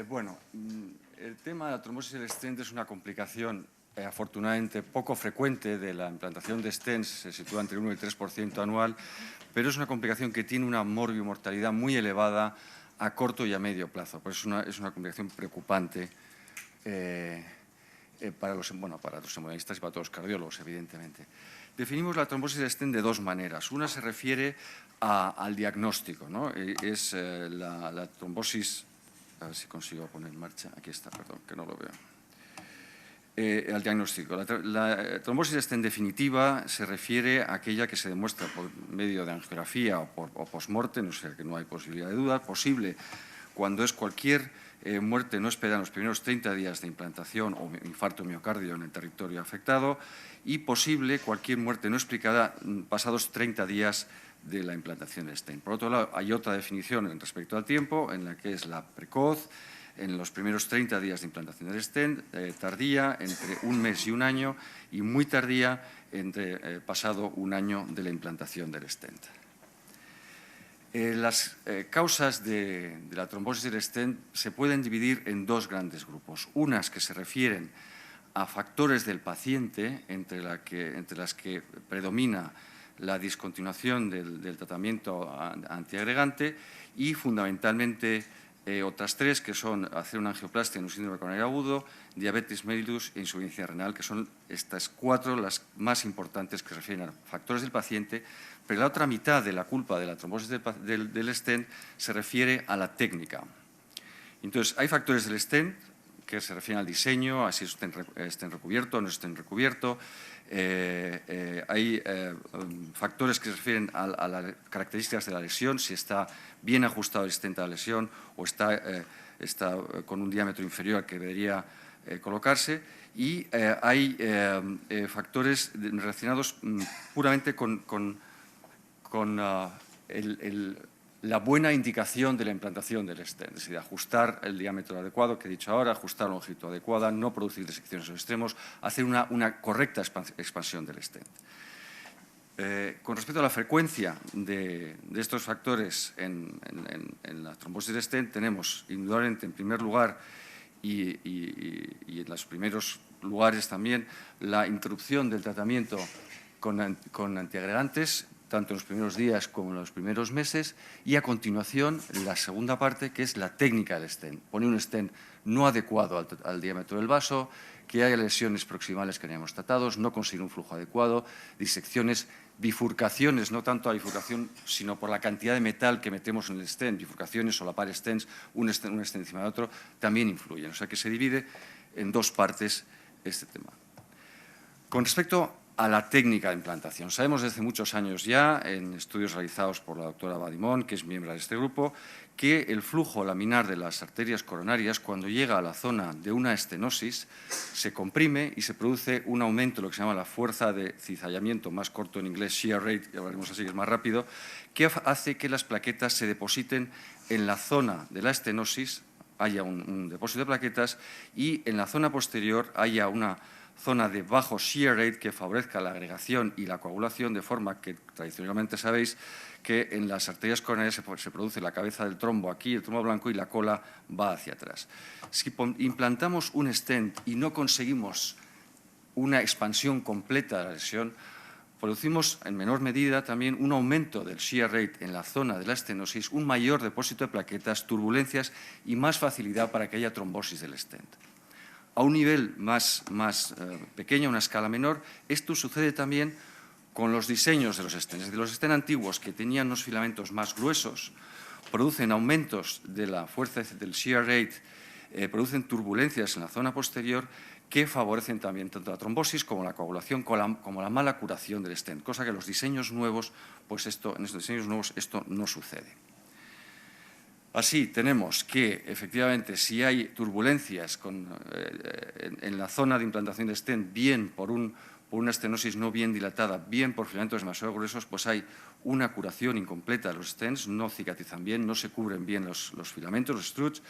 Bueno, el tema de la trombosis del stent es una complicación afortunadamente poco frecuente de la implantación de stents, se sitúa entre el 1 y el 3% anual, pero es una complicación que tiene una morbimortalidad muy elevada a corto y a medio plazo. Por eso es una complicación preocupante para los hemodialistas y para todos los cardiólogos, evidentemente. Definimos la trombosis de stent de dos maneras. Una se refiere al diagnóstico, ¿no? Es la trombosis. A ver si consigo poner en marcha. Aquí está, perdón, que no lo veo. Al diagnóstico. La trombosis stent definitiva se refiere a aquella que se demuestra por medio de angiografía o post-mortem, no sé, que no hay posibilidad de duda, posible cuando es cualquier muerte no esperada en los primeros 30 días de implantación o infarto miocardio en el territorio afectado, y posible cualquier muerte no explicada pasados 30 días de la implantación del stent. Por otro lado, hay otra definición respecto al tiempo, en la que es la precoz, en los primeros 30 días de implantación del stent, tardía, entre un mes y un año, y muy tardía, pasado un año de la implantación del stent. Las causas de la trombosis del stent se pueden dividir en dos grandes grupos. Unas que se refieren a factores del paciente, entre las que predomina la discontinuación del tratamiento antiagregante, y fundamentalmente otras tres, que son hacer una angioplastia en un síndrome coronario agudo, diabetes mellitus e insuficiencia renal, que son estas cuatro las más importantes que se refieren a factores del paciente. Pero la otra mitad de la culpa de la trombosis del stent se refiere a la técnica. Entonces, hay factores del stent que se refieren al diseño, a si es stent recubierto o no stent recubierto. Hay factores que se refieren a las características de la lesión, si está bien ajustado el stent a la lesión o está con un diámetro inferior al que debería colocarse. Y hay factores relacionados puramente con la buena indicación de la implantación del stent, es decir, ajustar el diámetro adecuado, que he dicho ahora, ajustar la longitud adecuada, no producir disecciones en los extremos, hacer una correcta expansión del stent. Con respecto a la frecuencia de estos factores en la trombosis de stent, tenemos indudablemente en primer lugar y en los primeros lugares también la interrupción del tratamiento con antiagregantes, tanto en los primeros días como en los primeros meses, y a continuación la segunda parte, que es la técnica del stent. Poner un stent no adecuado al diámetro del vaso, que haya lesiones proximales que no hayamos tratado, no conseguir un flujo adecuado, disecciones, bifurcaciones, no tanto la bifurcación, sino por la cantidad de metal que metemos en el stent, bifurcaciones, solapar stents, un stent encima de otro, también influyen. O sea que se divide en dos partes este tema. Con respecto a la técnica de implantación, sabemos desde muchos años ya, en estudios realizados por la doctora Badimón, que es miembro de este grupo, que el flujo laminar de las arterias coronarias, cuando llega a la zona de una estenosis, se comprime y se produce un aumento, lo que se llama la fuerza de cizallamiento, más corto en inglés, shear rate, ya veremos así, que es más rápido, que hace que las plaquetas se depositen en la zona de la estenosis, haya un depósito de plaquetas, y en la zona posterior haya una zona de bajo shear rate que favorezca la agregación y la coagulación, de forma que tradicionalmente sabéis que en las arterias coronarias se produce la cabeza del trombo aquí, el trombo blanco, y la cola va hacia atrás. Si implantamos un stent y no conseguimos una expansión completa de la lesión, producimos en menor medida también un aumento del shear rate en la zona de la estenosis, un mayor depósito de plaquetas, turbulencias y más facilidad para que haya trombosis del stent. A un nivel más pequeño, a una escala menor, esto sucede también con los diseños de los stents. De los stents antiguos, que tenían unos filamentos más gruesos, producen aumentos de la fuerza del shear rate, producen turbulencias en la zona posterior que favorecen también tanto la trombosis como la coagulación, como la mala curación del stent, cosa que en los diseños nuevos, pues en estos diseños nuevos esto no sucede. Así, tenemos que, efectivamente, si hay turbulencias en la zona de implantación de stent, bien por una estenosis no bien dilatada, bien por filamentos demasiado gruesos, pues hay una curación incompleta de los stents, no cicatrizan bien, no se cubren bien los filamentos, los struts.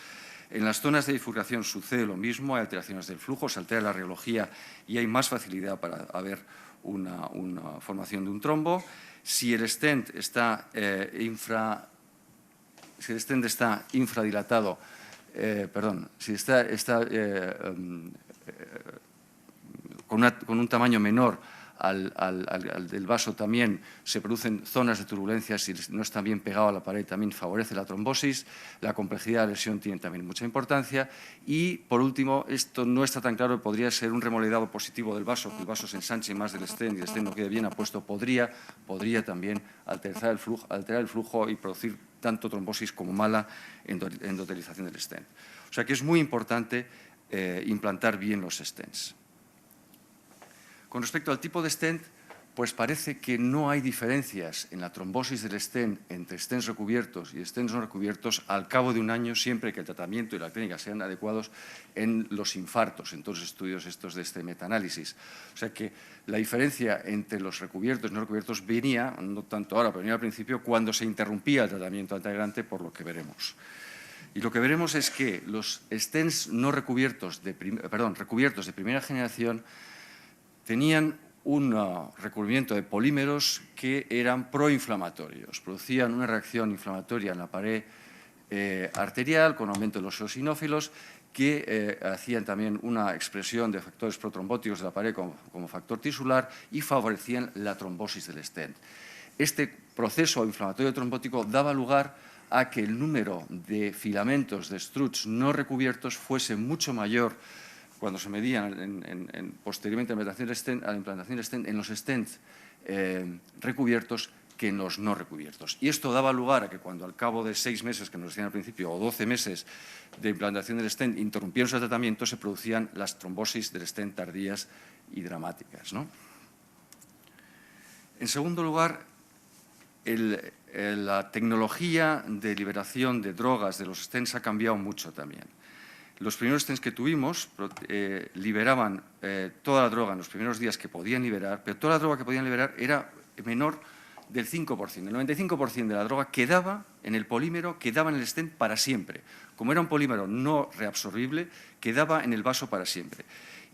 En las zonas de bifurcación sucede lo mismo, hay alteraciones del flujo, se altera la rheología y hay más facilidad para haber una formación de un trombo. Si el stent está infradilatado, con un tamaño menor al del vaso, también se producen zonas de turbulencia. Si no está bien pegado a la pared, también favorece la trombosis. La complejidad de la lesión tiene también mucha importancia. Y, por último, esto no está tan claro, podría ser un remodelado positivo del vaso, que el vaso se ensanche más del stent y el stent no quede bien apuesto, podría también alterar el flujo y producir tanto trombosis como mala endotelización del stent. O sea que es muy importante implantar bien los stents. Con respecto al tipo de stent, pues parece que no hay diferencias en la trombosis del stent entre stents recubiertos y stents no recubiertos al cabo de un año, siempre que el tratamiento y la técnica sean adecuados en los infartos, en todos los estudios estos de este metaanálisis. O sea que la diferencia entre los recubiertos y no recubiertos venía, no tanto ahora, pero venía al principio, cuando se interrumpía el tratamiento antiagrante, por lo que veremos. Y lo que veremos es que los stents recubiertos de primera generación tenían un recubrimiento de polímeros que eran proinflamatorios, producían una reacción inflamatoria en la pared arterial con aumento de los eosinófilos, que hacían también una expresión de factores protrombóticos de la pared como factor tisular y favorecían la trombosis del stent. Este proceso inflamatorio trombótico daba lugar a que el número de filamentos de struts no recubiertos fuese mucho mayor cuando se medían posteriormente a la implantación del stent, en los stents recubiertos que en los no recubiertos. Y esto daba lugar a que cuando al cabo de 6 meses, que nos decían al principio, o 12 meses de implantación del stent, interrumpieron su tratamiento, se producían las trombosis del stent tardías y dramáticas, ¿no? En segundo lugar, la tecnología de liberación de drogas de los stents ha cambiado mucho también. Los primeros stents que tuvimos liberaban toda la droga en los primeros días que podían liberar, pero toda la droga que podían liberar era menor del 5%. El 95% de la droga quedaba en el polímero, quedaba en el stent para siempre. Como era un polímero no reabsorbible, quedaba en el vaso para siempre.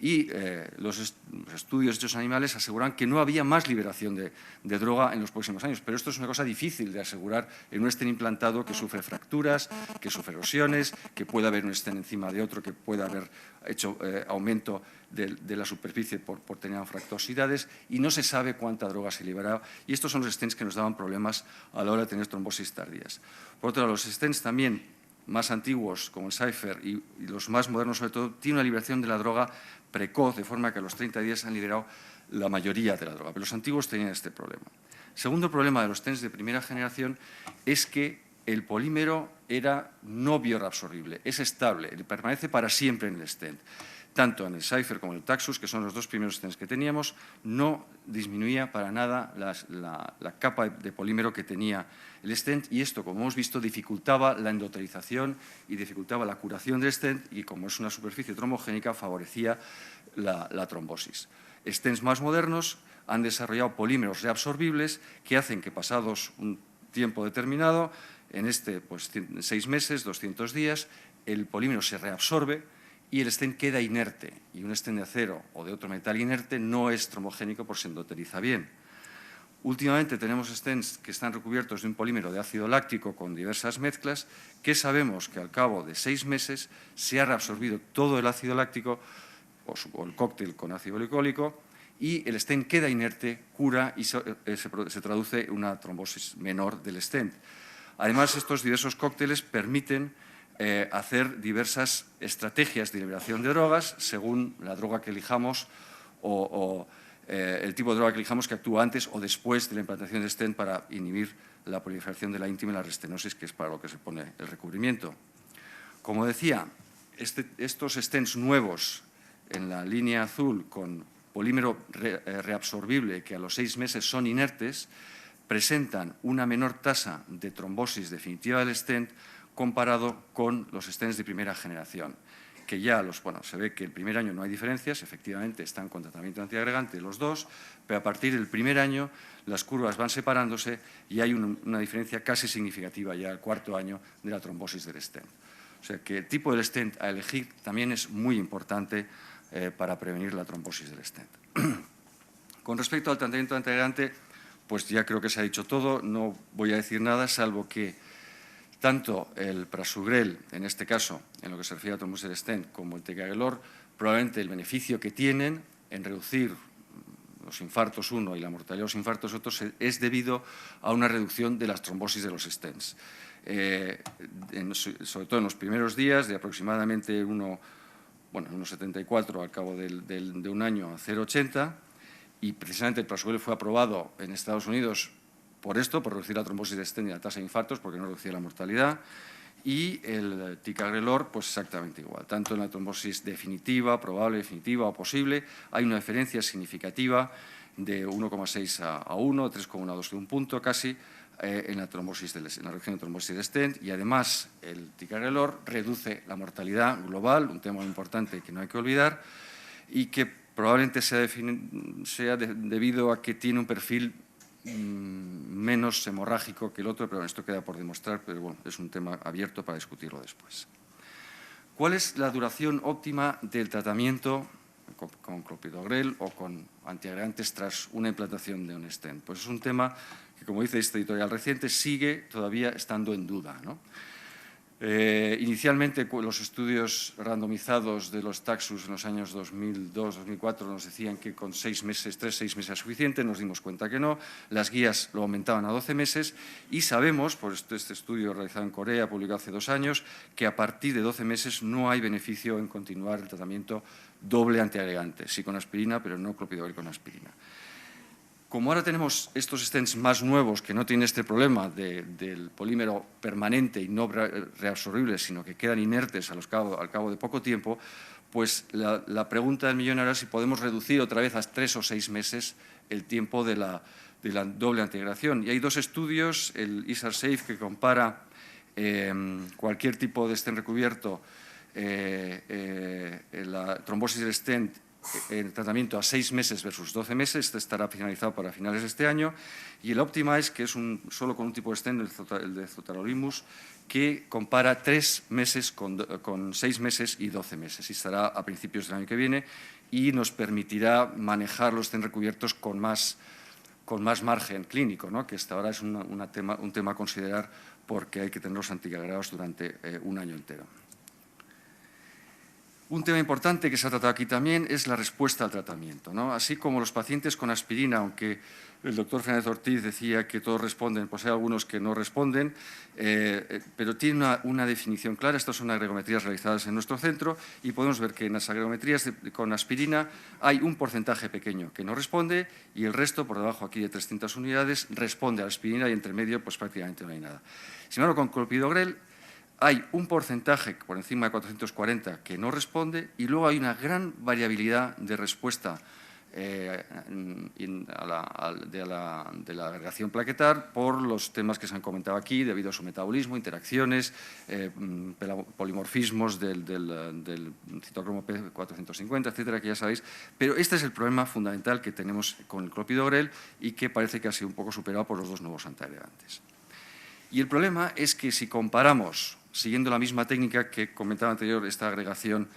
Y los estudios hechos en animales aseguran que no había más liberación de droga en los próximos años. Pero esto es una cosa difícil de asegurar en un stent implantado que sufre fracturas, que sufre erosiones, que pueda haber un stent encima de otro, que pueda haber hecho aumento de la superficie por tener fractosidades, y no se sabe cuánta droga se liberaba. Y estos son los stents que nos daban problemas a la hora de tener trombosis tardías. Por otro lado, los stents también más antiguos, como el Cypher, y los más modernos sobre todo, tienen una liberación de la droga precoz, de forma que a los 30 días han liberado la mayoría de la droga. Pero los antiguos tenían este problema. El segundo problema de los stents de primera generación es que el polímero era no bioreabsorbible, es estable, permanece para siempre en el stent. Tanto en el Cypher como en el Taxus, que son los dos primeros stents que teníamos, no disminuía para nada la capa de polímero que tenía el stent, y esto, como hemos visto, dificultaba la endotelización y dificultaba la curación del stent, y como es una superficie trombogénica, favorecía la trombosis. Stents más modernos han desarrollado polímeros reabsorbibles que hacen que, pasados un tiempo determinado, en 6 meses, 200 días, el polímero se reabsorbe y el stent queda inerte. Y un stent de acero o de otro metal inerte no es trombogénico porque se endoteliza bien. Últimamente tenemos stents que están recubiertos de un polímero de ácido láctico con diversas mezclas, que sabemos que al cabo de 6 meses se ha reabsorbido todo el ácido láctico o el cóctel con ácido glicólico, y el stent queda inerte, cura y se traduce en una trombosis menor del stent. Además, estos diversos cócteles permiten hacer diversas estrategias de liberación de drogas según la droga que elijamos o el tipo de droga que elijamos, que actúa antes o después de la implantación del stent para inhibir la proliferación de la íntima y la restenosis, que es para lo que se pone el recubrimiento. Como decía, estos stents nuevos en la línea azul con polímero reabsorbible, que a los 6 meses son inertes, presentan una menor tasa de trombosis definitiva del stent comparado con los stents de primera generación, que ya se ve que el primer año no hay diferencias, efectivamente están con tratamiento antiagregante los dos, pero a partir del primer año las curvas van separándose y hay una diferencia casi significativa ya al 4.º año de la trombosis del stent. O sea que el tipo del stent a elegir también es muy importante para prevenir la trombosis del stent. Con respecto al tratamiento antiagregante, pues ya creo que se ha dicho todo, no voy a decir nada, salvo que Tanto el prasugrel, en este caso, en lo que se refiere a trombosis del stent, como el ticagrelor, probablemente el beneficio que tienen en reducir los infartos uno y la mortalidad de los infartos otros es debido a una reducción de las trombosis de los stents. Sobre todo en los primeros días, de aproximadamente 1,74 al cabo de un año a 0,80, y precisamente el prasugrel fue aprobado en Estados Unidos por esto, por reducir la trombosis de stent y la tasa de infartos, porque no reducía la mortalidad, y el ticagrelor, pues exactamente igual. Tanto en la trombosis definitiva, probable, definitiva o posible, hay una diferencia significativa de 1,6 a 1, 3,1 a 2 de un punto casi, en la reducción de trombosis de stent, y además el ticagrelor reduce la mortalidad global, un tema muy importante que no hay que olvidar, y que probablemente sea debido a que tiene un perfil menos hemorrágico que el otro, pero esto queda por demostrar, pero bueno, es un tema abierto para discutirlo después. ¿Cuál es la duración óptima del tratamiento con clopidogrel o con antiagregantes tras una implantación de un stent? Pues es un tema que, como dice este editorial reciente, sigue todavía estando en duda, ¿no? Inicialmente, los estudios randomizados de los Taxus en los años 2002-2004 nos decían que con 6 meses, 3-6 meses era suficiente, nos dimos cuenta que no, las guías lo aumentaban a 12 meses y sabemos, por este estudio realizado en Corea, publicado hace 2 años, que a partir de 12 meses no hay beneficio en continuar el tratamiento doble antiagregante, sí con aspirina, pero no clopidogrel con aspirina. Como ahora tenemos estos stents más nuevos que no tienen este problema del polímero permanente y no reabsorbible, sino que quedan inertes al cabo de poco tiempo, pues la pregunta del millón era si podemos reducir otra vez a 3 o 6 meses el tiempo de la doble antiagregación. Y hay 2 estudios, el ISAR-SAFE, que compara cualquier tipo de stent recubierto, la trombosis del stent, el tratamiento a 6 meses versus 12 meses, este estará finalizado para finales de este año, y el Optimize, que es solo con un tipo de stent, el de Zotarolimus, que compara 3 meses con 6 meses y 12 meses, y estará a principios del año que viene, y nos permitirá manejar los stent recubiertos con más margen clínico, ¿no? Que hasta ahora es un tema a considerar porque hay que tenerlos antiagregados durante un año entero. Un tema importante que se ha tratado aquí también es la respuesta al tratamiento, ¿no? Así como los pacientes con aspirina, aunque el doctor Fernández Ortiz decía que todos responden, pues hay algunos que no responden, pero tiene una definición clara. Estas son agregometrías realizadas en nuestro centro y podemos ver que en las agregometrías con aspirina hay un porcentaje pequeño que no responde y el resto, por debajo aquí de 300 unidades, responde a la aspirina y entre medio pues prácticamente no hay nada. Sin embargo, con clopidogrel hay un porcentaje por encima de 440 que no responde y luego hay una gran variabilidad de respuesta de la agregación plaquetar por los temas que se han comentado aquí, debido a su metabolismo, interacciones, polimorfismos del citocromo P450, etcétera, que ya sabéis. Pero este es el problema fundamental que tenemos con el clopidogrel y que parece que ha sido un poco superado por los 2 nuevos antiagregantes. Y el problema es que si comparamos, siguiendo la misma técnica que comentaba anterior, esta agregación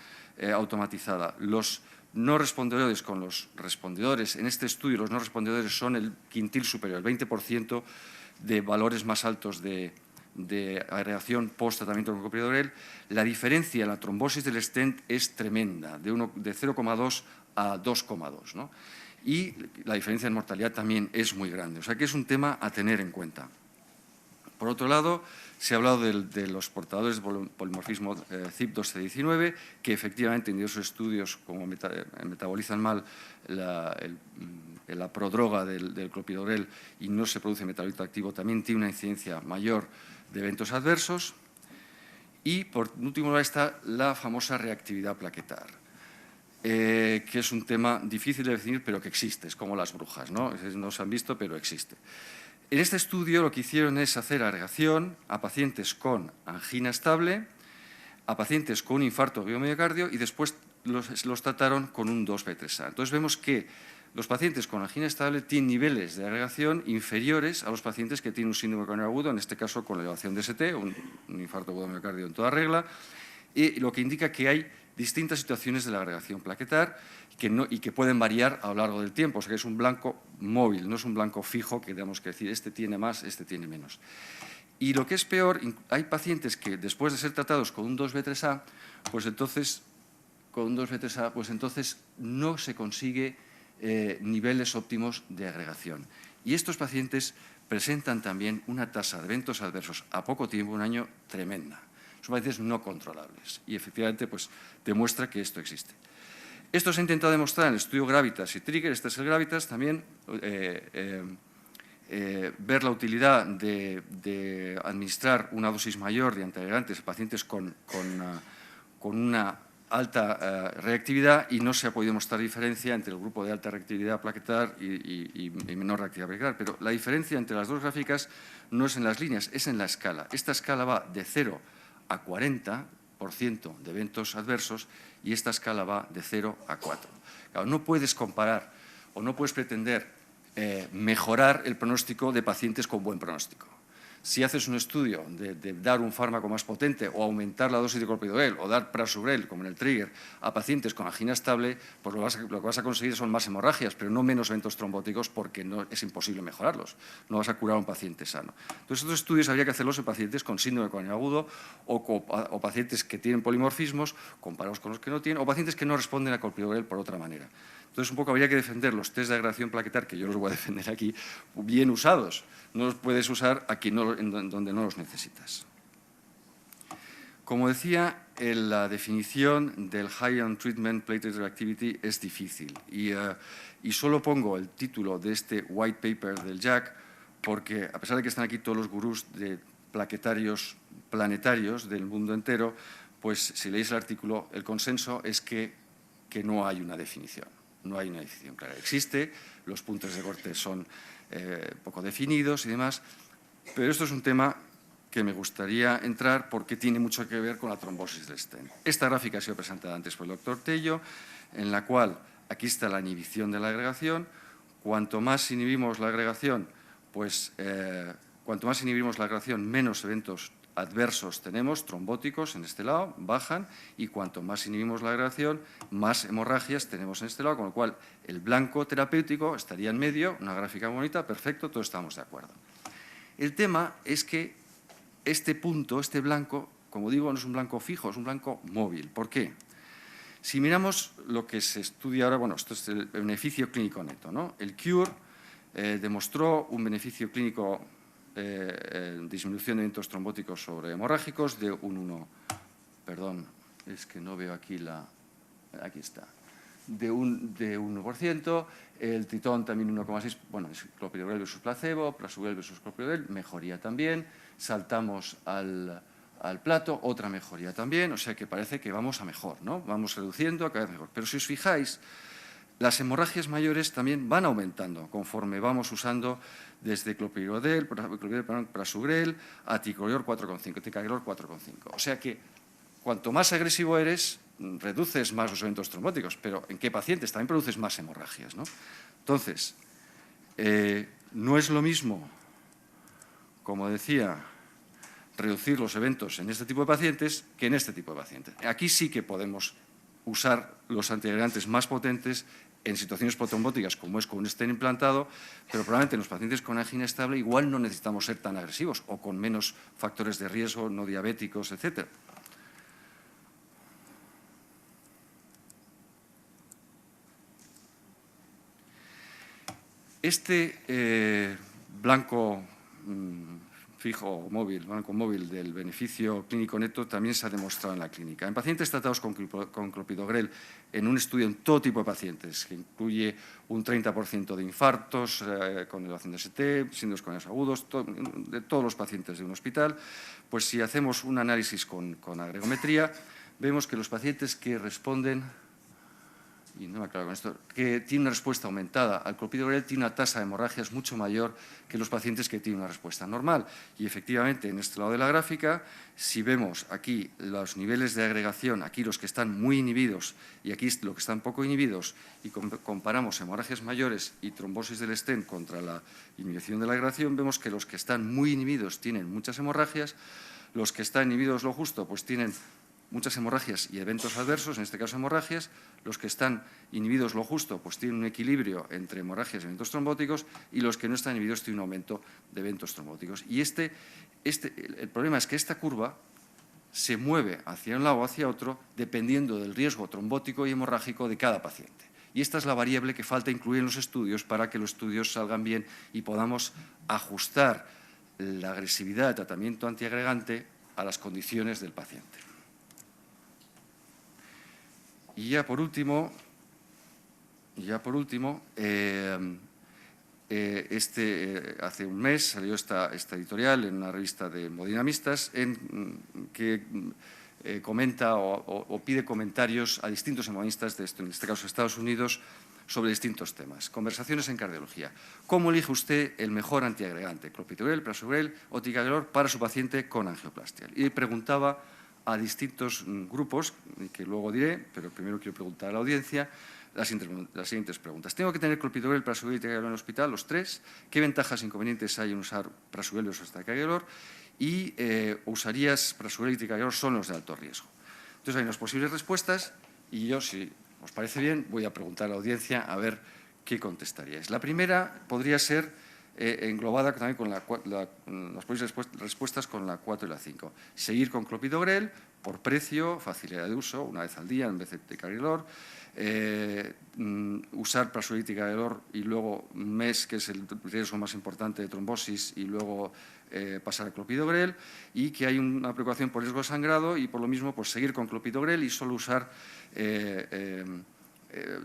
automatizada, los no respondedores con los respondedores, en este estudio los no respondedores son el quintil superior, el 20% de valores más altos de agregación post-tratamiento con clopidogrel, la diferencia en la trombosis del stent es tremenda, de 0,2 a 2,2, ¿no? Y la diferencia en mortalidad también es muy grande, o sea que es un tema a tener en cuenta. Por otro lado, se ha hablado de los portadores de polimorfismo CYP2C19, que efectivamente en diversos estudios, como metabolizan mal la prodroga del clopidogrel y no se produce metabolito activo, también tiene una incidencia mayor de eventos adversos. Y, por último, está la famosa reactividad plaquetar, que es un tema difícil de definir, pero que existe, es como las brujas, ¿no? No se han visto, pero existe. En este estudio lo que hicieron es hacer agregación a pacientes con angina estable, a pacientes con un infarto biomiocardio y después los trataron con un 2-B3A. Entonces vemos que los pacientes con angina estable tienen niveles de agregación inferiores a los pacientes que tienen un síndrome coronario agudo, en este caso con elevación de ST, un infarto agudo miocardio en toda regla, y lo que indica que hay distintas situaciones de la agregación plaquetar y que pueden variar a lo largo del tiempo. O sea que es un blanco móvil, no es un blanco fijo que tenemos que decir este tiene más, este tiene menos. Y lo que es peor, hay pacientes que después de ser tratados con un 2B3A, pues entonces no se consigue niveles óptimos de agregación. Y estos pacientes presentan también una tasa de eventos adversos a poco tiempo, un año, tremenda. Son pacientes no controlables y efectivamente pues, demuestra que esto existe. Esto se ha intentado demostrar en el estudio Gravitas y Trigger, este es el Gravitas, también ver la utilidad de administrar una dosis mayor de antiagregantes a pacientes con una alta reactividad y no se ha podido mostrar diferencia entre el grupo de alta reactividad plaquetar y menor reactividad plaquetar. Pero la diferencia entre las dos gráficas no es en las líneas, es en la escala. Esta escala va de 0 a 40% de eventos adversos y esta escala va de 0 a 4. Claro, no puedes comparar o no puedes pretender mejorar el pronóstico de pacientes con buen pronóstico. Si haces un estudio de dar un fármaco más potente o aumentar la dosis de clopidogrel o dar prasugrel, como en el Trigger, a pacientes con angina estable, pues lo que vas a conseguir son más hemorragias, pero no menos eventos trombóticos porque no, es imposible mejorarlos. No vas a curar a un paciente sano. Entonces, estos estudios habría que hacerlos en pacientes con síndrome coronariano agudo o pacientes que tienen polimorfismos comparados con los que no tienen, o pacientes que no responden a clopidogrel por otra manera. Entonces, un poco habría que defender los test de agregación plaquetar, que yo los voy a defender aquí, bien usados. No los puedes usar aquí donde no los necesitas. Como decía, la definición del High-on Treatment Platelet Reactivity es difícil y solo pongo el título de este white paper del JACC porque, a pesar de que están aquí todos los gurús de plaquetarios planetarios del mundo entero, pues si leéis el artículo, el consenso es que no hay una definición. No hay una definición clara. Existe, los puntos de corte son poco definidos y demás, pero esto es un tema que me gustaría entrar porque tiene mucho que ver con la trombosis del stent. Esta gráfica ha sido presentada antes por el doctor Tello, en la cual aquí está la inhibición de la agregación. Cuanto más inhibimos la agregación, pues menos eventos adversos tenemos, trombóticos en este lado, bajan, y cuanto más inhibimos la agregación, más hemorragias tenemos en este lado, con lo cual el blanco terapéutico estaría en medio, una gráfica bonita, perfecto, todos estamos de acuerdo. El tema es que este punto, este blanco, como digo, no es un blanco fijo, es un blanco móvil. ¿Por qué? Si miramos lo que se estudia ahora, bueno, esto es el beneficio clínico neto, ¿no? El CURE demostró un beneficio clínico disminución de eventos trombóticos sobre hemorrágicos de un 1, perdón, es que no veo aquí aquí está, de un 1%, el tritón también 1,6, bueno, es clopidogrel versus placebo, prasugrel versus clopidogrel, mejoría también, saltamos al plato, otra mejoría también, o sea que parece que vamos a mejor, ¿no? Vamos reduciendo a cada vez mejor, pero si os fijáis, las hemorragias mayores también van aumentando conforme vamos usando desde clopidogrel, prasugrel, a ticagrelor 4,5, ticagrelor 4,5. O sea que cuanto más agresivo eres, reduces más los eventos trombóticos, pero ¿en qué pacientes? También produces más hemorragias, ¿no? Entonces, no es lo mismo, como decía, reducir los eventos en este tipo de pacientes que en este tipo de pacientes. Aquí sí que podemos usar los antiagregantes más potentes en situaciones protrombóticas, como es con un stent implantado, pero probablemente en los pacientes con angina estable igual no necesitamos ser tan agresivos o con menos factores de riesgo, no diabéticos, etc. Este blanco fijo o móvil, blanco móvil del beneficio clínico neto también se ha demostrado en la clínica. En pacientes tratados con clopidogrel, en un estudio en todo tipo de pacientes, que incluye un 30% de infartos con elevación de ST, síndromes coronarios agudos, de todos los pacientes de un hospital, pues si hacemos un análisis con agregometría, vemos que los pacientes que responden, y no me aclaro con esto, que tiene una respuesta aumentada al clopidogrel tiene una tasa de hemorragias mucho mayor que los pacientes que tienen una respuesta normal. Y efectivamente, en este lado de la gráfica, si vemos aquí los niveles de agregación, aquí los que están muy inhibidos y aquí los que están poco inhibidos, y comparamos hemorragias mayores y trombosis del stent contra la inhibición de la agregación, vemos que los que están muy inhibidos tienen muchas hemorragias, los que están inhibidos lo justo pues tienen muchas hemorragias y eventos adversos, en este caso hemorragias. Los que están inhibidos lo justo, pues tienen un equilibrio entre hemorragias y eventos trombóticos, y los que no están inhibidos tienen un aumento de eventos trombóticos. Y el problema es que esta curva se mueve hacia un lado o hacia otro dependiendo del riesgo trombótico y hemorrágico de cada paciente. Y esta es la variable que falta incluir en los estudios para que los estudios salgan bien y podamos ajustar la agresividad del tratamiento antiagregante a las condiciones del paciente. Y ya por último, hace un mes salió esta editorial en una revista de hemodinamistas que comenta o pide comentarios a distintos hemodinamistas, en este caso de Estados Unidos, sobre distintos temas. Conversaciones en cardiología. ¿Cómo elige usted el mejor antiagregante, clopidogrel, prasugrel o ticagrelor para su paciente con angioplastia? Y preguntaba a distintos grupos, que luego diré, pero primero quiero preguntar a la audiencia las siguientes preguntas. ¿Tengo que tener clopidogrel, prasugrel y ticagrelor en el hospital, los tres? ¿Qué ventajas e inconvenientes hay en usar prasugrel versus ticagrelor? Y ¿usarías prasugrel y ticagrelor son los de alto riesgo? Entonces, hay unas posibles respuestas y yo, si os parece bien, voy a preguntar a la audiencia a ver qué contestaríais. La primera podría ser englobada también con las posibles respuestas con la 4 y la 5. Seguir con clopidogrel por precio, facilidad de uso, una vez al día en vez de ticagrelor. Usar prasugrel y ticagrelor y luego MES, que es el riesgo más importante de trombosis, y luego pasar a clopidogrel, y que hay una preocupación por riesgo de sangrado y por lo mismo pues, seguir con clopidogrel y solo usar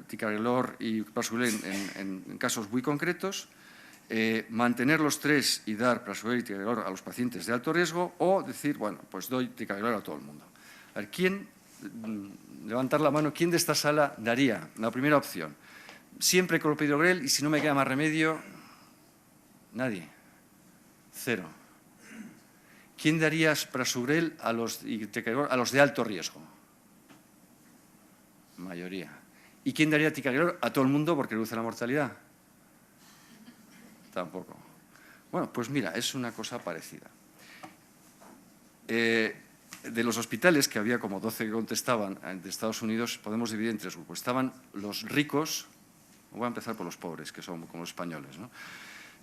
ticagrelor y prasugrel en casos muy concretos. Mantener los tres y dar prasugrel y ticagrelor a los pacientes de alto riesgo, o decir, bueno, pues doy ticagrelor a todo el mundo. A ver, levantar la mano, ¿quién de esta sala daría la primera opción? Siempre clopidogrel y si no me queda más remedio, nadie. Cero. ¿Quién daría prasugrel y ticagrelor a los de alto riesgo? Mayoría. ¿Y quién daría ticagrelor a todo el mundo porque reduce la mortalidad? Tampoco. Bueno, pues mira, es una cosa parecida. De los hospitales, que había como 12 que contestaban de Estados Unidos, podemos dividir en tres grupos. Estaban los ricos, voy a empezar por los pobres, que son como los españoles, ¿no?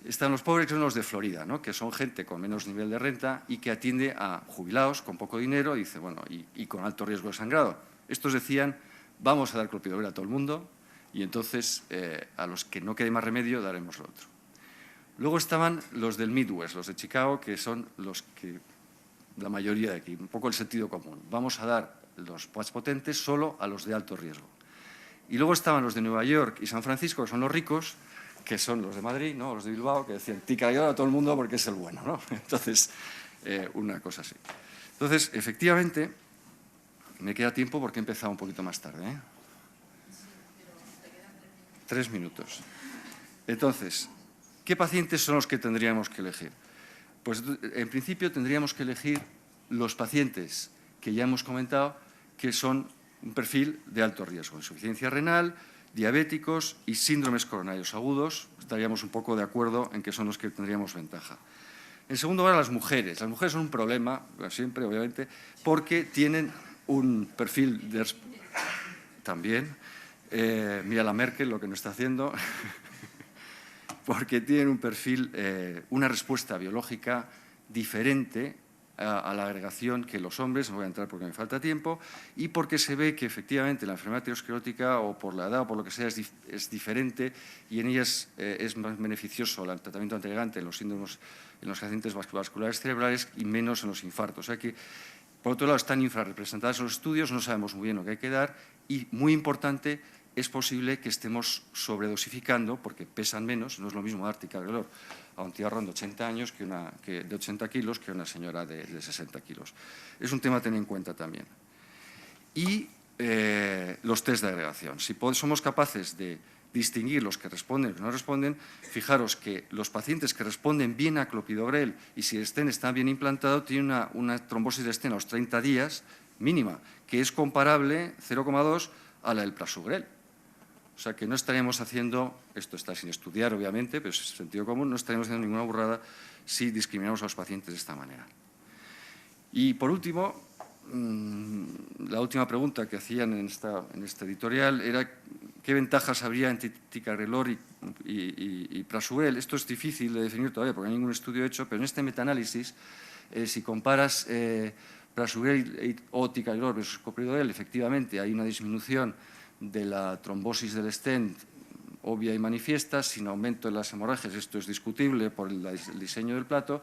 Están los pobres, que son los de Florida, ¿no? Que son gente con menos nivel de renta y que atiende a jubilados con poco dinero, dice, bueno, y con alto riesgo de sangrado. Estos decían, vamos a dar clopidogrel a todo el mundo y entonces a los que no quede más remedio daremos lo otro. Luego estaban los del Midwest, los de Chicago, que son los que la mayoría de aquí, un poco el sentido común. Vamos a dar los más potentes solo a los de alto riesgo. Y luego estaban los de Nueva York y San Francisco, que son los ricos, que son los de Madrid, ¿no? Los de Bilbao, que decían ticagrelor a todo el mundo porque es el bueno, ¿no? Entonces, una cosa así. Entonces, efectivamente, me queda tiempo porque he empezado un poquito más tarde, ¿eh? 3 minutos. Entonces, ¿qué pacientes son los que tendríamos que elegir? Pues en principio tendríamos que elegir los pacientes que ya hemos comentado que son un perfil de alto riesgo, insuficiencia renal, diabéticos y síndromes coronarios agudos. Estaríamos un poco de acuerdo en que son los que tendríamos ventaja. En segundo lugar, las mujeres. Las mujeres son un problema, siempre, obviamente, porque tienen un perfil de... También, mira la Merkel lo que nos está haciendo... porque tienen un perfil, una respuesta biológica diferente a la agregación que los hombres, no voy a entrar porque me falta tiempo, y porque se ve que efectivamente la enfermedad aterosclerótica, o por la edad o por lo que sea, es diferente y en ellas es más beneficioso el tratamiento antiagregante en los síndromes, en los accidentes vasculares cerebrales y menos en los infartos. O sea que, por otro lado, están infrarrepresentadas en los estudios, no sabemos muy bien lo que hay que dar y, muy importante, es posible que estemos sobredosificando porque pesan menos. No es lo mismo dar ticagrelor a un tiarrón de 80 años de 80 kilos que a una señora de 60 kilos. Es un tema a tener en cuenta también. Y los test de agregación. Si somos capaces de distinguir los que responden y los que no responden, fijaros que los pacientes que responden bien a clopidogrel y si el stent está bien implantado tienen una trombosis de stent a los 30 días mínima, que es comparable 0,2 a la del prasugrel. O sea que no estaríamos haciendo, esto está sin estudiar obviamente, pero es sentido común, no estaríamos haciendo ninguna burrada si discriminamos a los pacientes de esta manera. Y por último, la última pregunta que hacían en este editorial era qué ventajas habría entre ticagrelor y prasugrel. Esto es difícil de definir todavía porque no hay ningún estudio hecho, pero en este metaanálisis, si comparas prasugrel o ticagrelor versus clopidogrel, efectivamente hay una disminución de la trombosis del stent obvia y manifiesta, sin aumento de las hemorragias. Esto es discutible por el diseño del plato,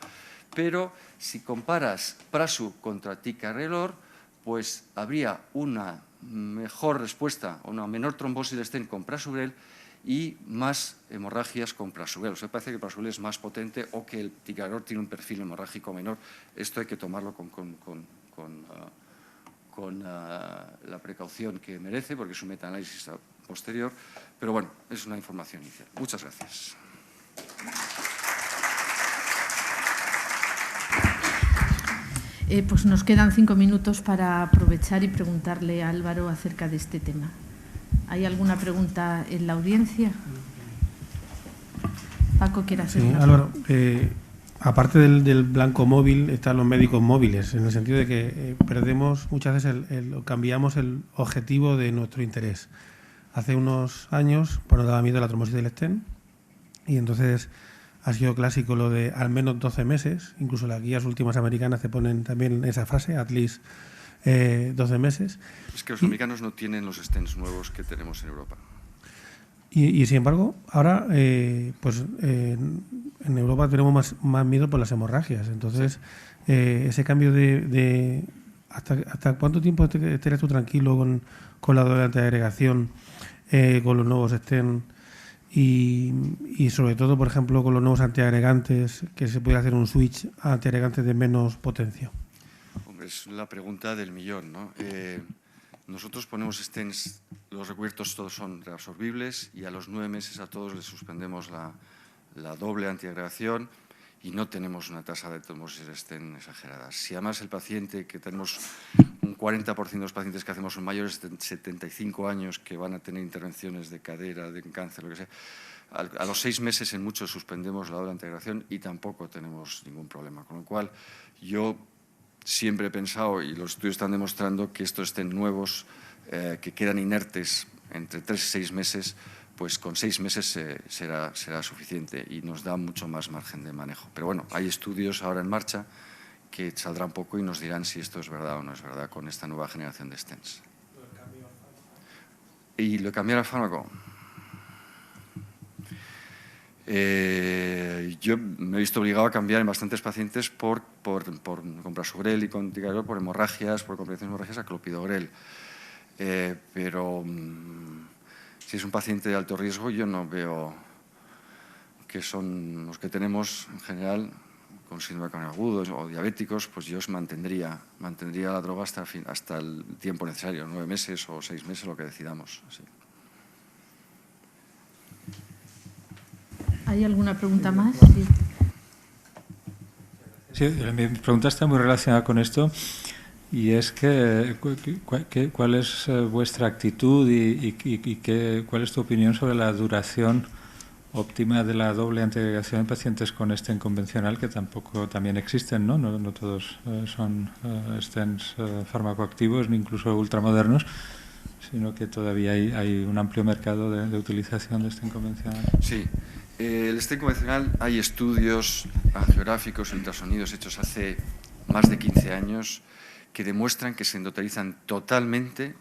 pero si comparas prasu contra ticagrelor, pues habría una mejor respuesta, una menor trombosis del stent con prasugrel y más hemorragias con prasugrel. O sea, parece que el prasugrel es más potente o que el ticagrelor tiene un perfil hemorrágico menor. Esto hay que tomarlo con la precaución que merece, porque es un metaanálisis posterior, pero bueno, es una información inicial. Muchas gracias. Pues nos quedan 5 minutos para aprovechar y preguntarle a Álvaro acerca de este tema. ¿Hay alguna pregunta en la audiencia? Paco, ¿quiere hacer una Álvaro, aparte del blanco móvil, están los médicos móviles, en el sentido de que perdemos muchas veces, cambiamos el objetivo de nuestro interés. Hace unos años nos daba miedo la trombosis del stent y entonces ha sido clásico lo de al menos 12 meses, incluso las guías últimas americanas te ponen también esa frase, at least 12 meses. Es que los americanos no tienen los stents nuevos que tenemos en Europa. Y sin embargo, ahora en Europa tenemos más miedo por las hemorragias. Entonces, ese cambio de ¿hasta cuánto tiempo estarías tú tranquilo con la doble antiagregación, con los nuevos stents y sobre todo, por ejemplo, con los nuevos antiagregantes, que se puede hacer un switch a antiagregantes de menos potencia? Hombre, es la pregunta del millón, ¿no? Nosotros ponemos stents, los recubiertos todos son reabsorbibles y a los 9 meses a todos les suspendemos la doble antiagregación y no tenemos una tasa de trombosis de stent exagerada. Si además el paciente, que tenemos un 40% de los pacientes que hacemos son mayores de 75 años que van a tener intervenciones de cadera, de cáncer, lo que sea, a los 6 meses en muchos suspendemos la doble antiagregación y tampoco tenemos ningún problema. Con lo cual, yo siempre he pensado, y los estudios están demostrando, que estos stents nuevos que quedan inertes entre 3 y 6 meses, pues con 6 meses será suficiente y nos da mucho más margen de manejo. Pero bueno, hay estudios ahora en marcha que saldrán poco y nos dirán si esto es verdad o no es verdad con esta nueva generación de stents. ¿Y lo de cambiar al fármaco? Yo me he visto obligado a cambiar en bastantes pacientes con prasugrel y con ticagrelor por hemorragias, por complicaciones hemorragias a clopidogrel. Pero si es un paciente de alto riesgo, yo no veo que son los que tenemos en general con síndrome coronariano agudo o diabéticos, pues yo mantendría la droga hasta el tiempo necesario, 9 meses o 6 meses, lo que decidamos. Sí. ¿Hay alguna pregunta más? Sí, mi pregunta está muy relacionada con esto y es que ¿cuál es vuestra actitud y cuál es tu opinión sobre la duración óptima de la doble antiagregación en pacientes con stent convencional, que también existen, ¿no? No todos son stents farmacoactivos ni incluso ultramodernos, sino que todavía hay un amplio mercado de utilización de stent convencional. Sí. El stent convencional, hay estudios angiográficos y ultrasonidos hechos hace más de 15 años que demuestran que se endotelizan totalmente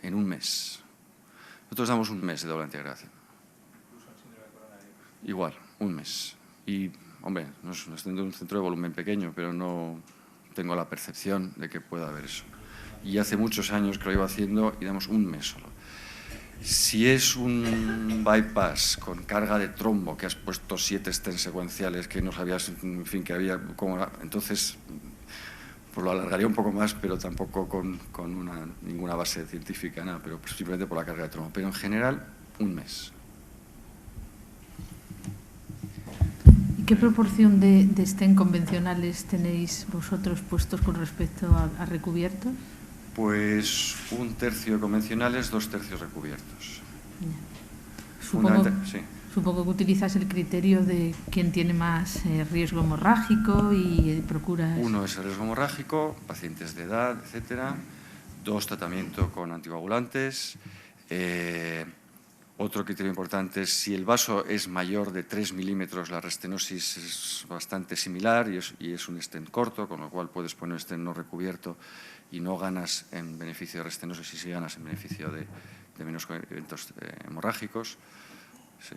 en un mes. Nosotros damos un mes de doble antiagregación. Igual, un mes. Y, hombre, no estoy en un centro de volumen pequeño, pero no tengo la percepción de que pueda haber eso. Y hace muchos años que lo iba haciendo y damos un mes solo. Si es un bypass con carga de trombo, que has puesto 7 stents secuenciales que no sabías, en fin, que había, entonces pues lo alargaría un poco más, pero tampoco con ninguna base científica, nada, pero simplemente por la carga de trombo. Pero en general, un mes. ¿Y qué proporción de stent convencionales tenéis vosotros puestos con respecto a recubiertos? Pues 1/3 convencionales, 2/3 recubiertos. Supongo, sí. Supongo que utilizas el criterio de quién tiene más riesgo hemorrágico y procuras... Uno es el riesgo hemorrágico, pacientes de edad, etcétera. 2, tratamiento con anticoagulantes. Otro criterio importante es si el vaso es mayor de 3 milímetros, la restenosis es bastante similar y es un stent corto, con lo cual puedes poner un stent no recubierto y no ganas en beneficio de restenosis y sí ganas en beneficio de menos eventos hemorrágicos. Sí.